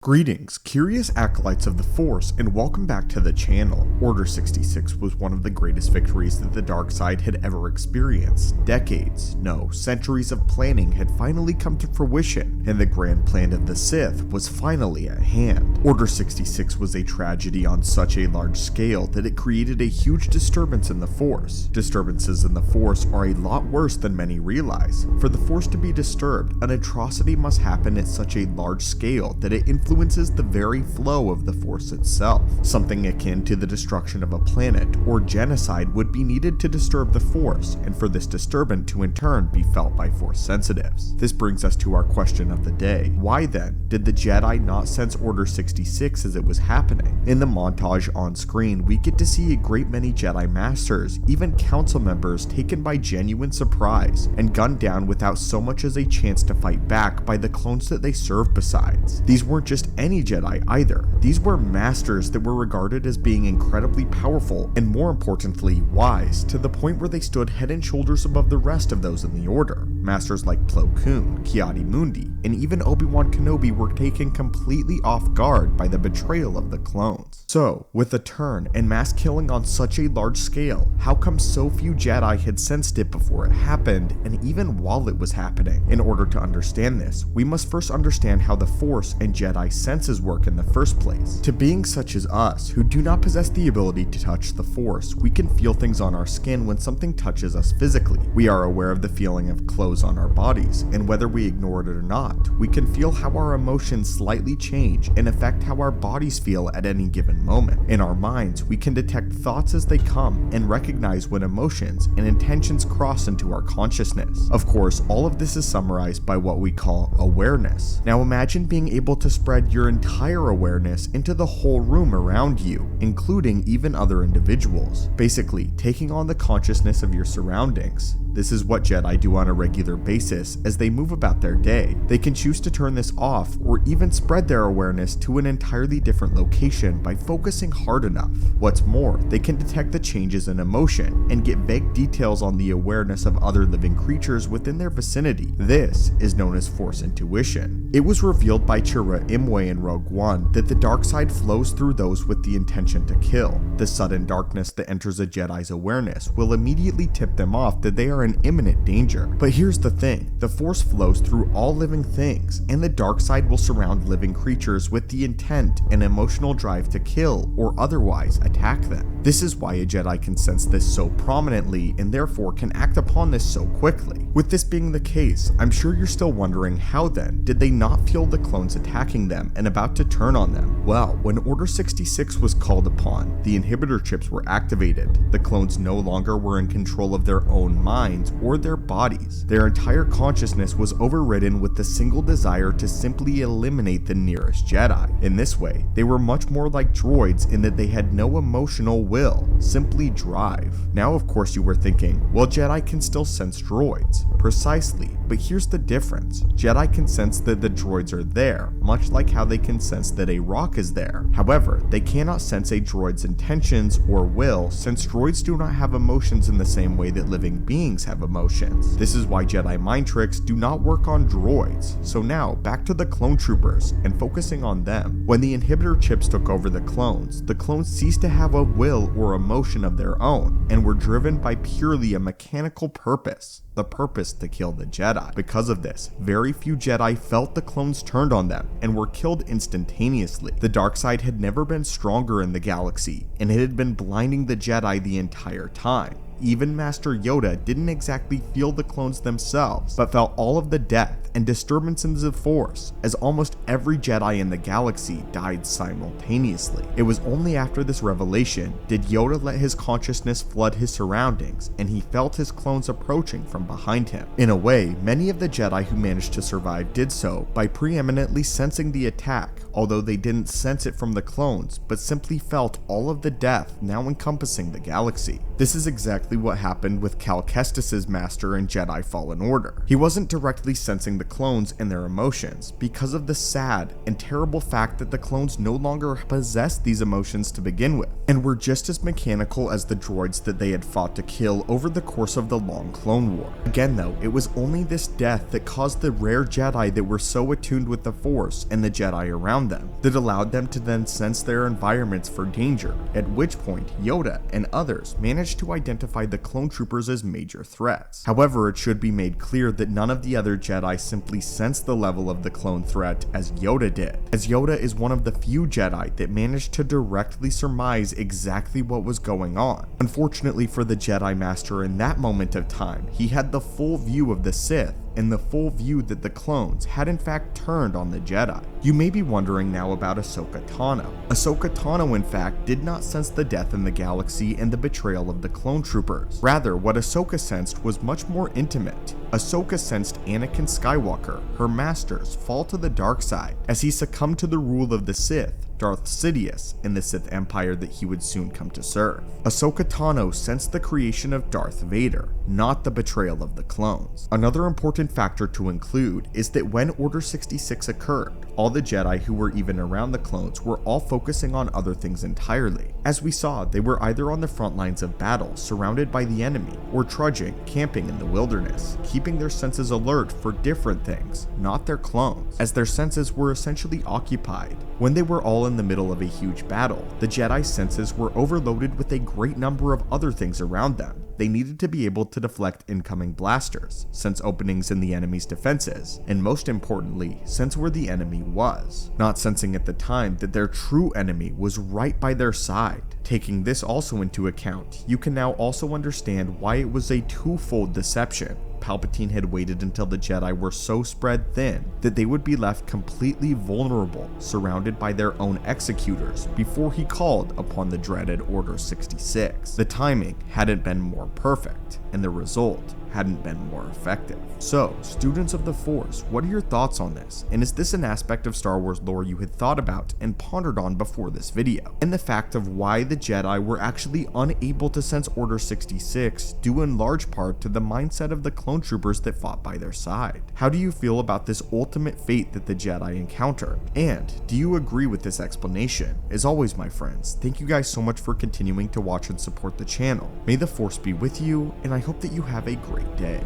Greetings, curious acolytes of the Force, and welcome back to the channel. Order 66 was one of the greatest victories that the dark side had ever experienced. Decades, no, centuries of planning had finally come to fruition, and the grand plan of the Sith was finally at hand. Order 66 was a tragedy on such a large scale that it created a huge disturbance in the Force. Disturbances in the Force are a lot worse than many realize. For the Force to be disturbed, an atrocity must happen at such a large scale that it influences the very flow of the Force itself. Something akin to the destruction of a planet or genocide would be needed to disturb the Force, and for this disturbance to in turn be felt by Force sensitives. This brings us to our question of the day. Why then did the Jedi not sense Order 66 as it was happening? In the montage on screen, we get to see a great many Jedi Masters, even council members, taken by genuine surprise and gunned down without so much as a chance to fight back by the clones that they served besides. These weren't just any Jedi either. These were masters that were regarded as being incredibly powerful and, more importantly, wise, to the point where they stood head and shoulders above the rest of those in the Order. Masters like Plo Koon, Ki-Adi-Mundi, and even Obi-Wan Kenobi were taken completely off guard by the betrayal of the clones. So, with the turn and mass killing on such a large scale, how come so few Jedi had sensed it before it happened, and even while it was happening? In order to understand this, we must first understand how the Force and Jedi senses work in the first place. To beings such as us, who do not possess the ability to touch the Force, we can feel things on our skin when something touches us physically. We are aware of the feeling of clothes on our bodies, and whether we ignore it or not, we can feel how our emotions slightly change and affect how our bodies feel at any given moment. In our minds, we can detect thoughts as they come and recognize when emotions and intentions cross into our consciousness. Of course, all of this is summarized by what we call awareness. Now imagine being able to spread your entire awareness into the whole room around you, including even other individuals. Basically, taking on the consciousness of your surroundings. This is what Jedi do on a regular basis as they move about their day. They can choose to turn this off or even spread their awareness to an entirely different location by focusing hard enough. What's more, they can detect the changes in emotion and get vague details on the awareness of other living creatures within their vicinity. This is known as Force intuition. It was revealed by Chirrut Imwe in Rogue One that the dark side flows through those with the intention to kill. The sudden darkness that enters a Jedi's awareness will immediately tip them off that they are in imminent danger. But here's the thing, the Force flows through all living things, and the dark side will surround living creatures with the intent and emotional drive to kill or otherwise attack them. This is why a Jedi can sense this so prominently and therefore can act upon this so quickly. With this being the case, I'm sure you're still wondering how then did they not feel the clones attacking them and about to turn on them? Well, when Order 66 was called upon, the inhibitor chips were activated. The clones no longer were in control of their own minds or their bodies. Their entire consciousness was overridden with the single desire to simply eliminate the nearest Jedi. In this way, they were much more like droids in that they had no emotional will, simply drive. Now of course you were thinking, well, Jedi can still sense droids. Precisely, but here's the difference. Jedi can sense that the droids are there, much like how they can sense that a rock is there. However, they cannot sense a droid's intentions or will, since droids do not have emotions in the same way that living beings have emotions. This is why Jedi mind tricks do not work on droids. So now, back to the clone troopers, and focusing on them. When the inhibitor chips took over the clones ceased to have a will or emotion of their own, and were driven by purely a mechanical purpose. The purpose to kill the Jedi. Because of this, very few Jedi felt the clones turned on them and were killed instantaneously. The dark side had never been stronger in the galaxy, and it had been blinding the Jedi the entire time. Even Master Yoda didn't exactly feel the clones themselves, but felt all of the death and disturbance in the Force, as almost every Jedi in the galaxy died simultaneously. It was only after this revelation did Yoda let his consciousness flood his surroundings, and he felt his clones approaching from behind him. In a way, many of the Jedi who managed to survive did so by preeminently sensing the attack, although they didn't sense it from the clones, but simply felt all of the death now encompassing the galaxy. This is exactly what happened with Cal Kestis's master in Jedi Fallen Order. He wasn't directly sensing the clones and their emotions because of the sad and terrible fact that the clones no longer possessed these emotions to begin with, and were just as mechanical as the droids that they had fought to kill over the course of the long Clone War. Again though, it was only this death that caused the rare Jedi that were so attuned with the Force and the Jedi around them that allowed them to then sense their environments for danger, at which point Yoda and others managed to identify the clone troopers as major threats. However, it should be made clear that none of the other Jedi simply sensed the level of the clone threat as Yoda did, as Yoda is one of the few Jedi that managed to directly surmise exactly what was going on. Unfortunately for the Jedi Master in that moment of time, he had the full view of the Sith and the full view that the clones had in fact turned on the Jedi. You may be wondering now about Ahsoka Tano. Ahsoka Tano in fact did not sense the death in the galaxy and the betrayal of the clone troopers. Rather, what Ahsoka sensed was much more intimate. Ahsoka sensed Anakin Skywalker, her master's, fall to the dark side as he succumbed to the rule of the Sith, Darth Sidious, and the Sith Empire that he would soon come to serve. Ahsoka Tano sensed the creation of Darth Vader, not the betrayal of the clones. Another important factor to include is that when Order 66 occurred, all the Jedi who were even around the clones were all focusing on other things entirely. As we saw, they were either on the front lines of battle, surrounded by the enemy, or trudging, camping in the wilderness, keeping their senses alert for different things, not their clones, as their senses were essentially occupied. When they were all in the middle of a huge battle, the Jedi's senses were overloaded with a great number of other things around them. They needed to be able to deflect incoming blasters, sense openings in the enemy's defenses, and most importantly, sense where the enemy was, not sensing at the time that their true enemy was right by their side. Taking this also into account, you can now also understand why it was a twofold deception. Palpatine had waited until the Jedi were so spread thin that they would be left completely vulnerable, surrounded by their own executors, before he called upon the dreaded Order 66. The timing hadn't been more perfect, and the result hadn't been more effective. So, students of the Force, what are your thoughts on this? And is this an aspect of Star Wars lore you had thought about and pondered on before this video? And the fact of why the Jedi were actually unable to sense Order 66 due in large part to the mindset of the clone troopers that fought by their side. How do you feel about this ultimate fate that the Jedi encountered? And do you agree with this explanation? As always, my friends, thank you guys so much for continuing to watch and support the channel. May the Force be with you, and I hope that you have a great day.